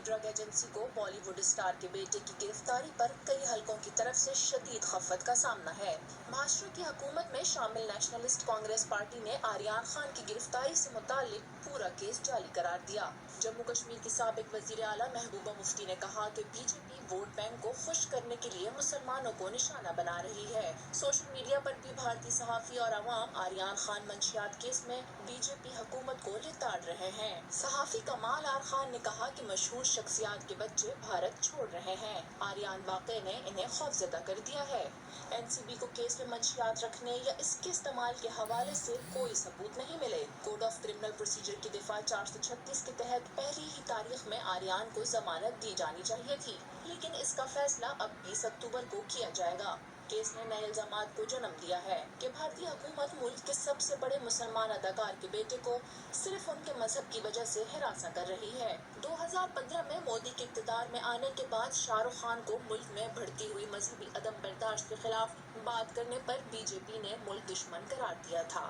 Drug agency को Bollywood star के बेटे की गिरफ्तारी पर कई हलकों की तरफ से शदीद खफत का सामना है। महाराष्ट्र की हुकूमत में शामिल नेशनलिस्ट कांग्रेस पार्टी ने आर्यान खान की गिरफ्तारी से मुतालिक पूरा केस जाली करार दिया। जम्मू कश्मीर की साबिक वजीर आला महबूबा मुफ्ती ने कहा कि बीजेपी वोट बैंक को खुश करने के लिए मुसलमानों को निशाना बना रही है। सोशल मीडिया पर भी भारतीय सहाफी और अवाम आर्यान खान मंशियात केस में बीजेपी हुकूमत को लिताड़ रहे हैं। सहाफी कमाल आर खान ने कहा कि मशहूर शख्सियात के बच्चे भारत छोड़ रहे हैं। आर्यान वाक़े ने इन्हें खौफजदा कर दिया है। एनसीबी को केस में मंशियात रखने या इसके इस्तेमाल के हवाले से कोई सबूत नहीं मिले। कोड ऑफ क्रिमिनल प्रोसीजर की दिफा 436 के तहत पहली ही तारीख में आर्यान को जमानत दी जानी चाहिए थी, लेकिन इसका फैसला अब 20 अक्टूबर को किया जाएगा। केस ने नए इल्जामात को जन्म दिया है कि भारतीय हुकूमत मुल्क के सबसे बड़े मुसलमान अदाकार के बेटे को सिर्फ उनके मजहब की वजह से हिरासा कर रही है। 2015 में मोदी के इक़्तिदार में आने के बाद शाहरुख खान को मुल्क में बढ़ती हुई मजहबी अदम बर्दाश्त के खिलाफ बात करने पर बीजेपी ने मुल्क दुश्मन करार दिया था।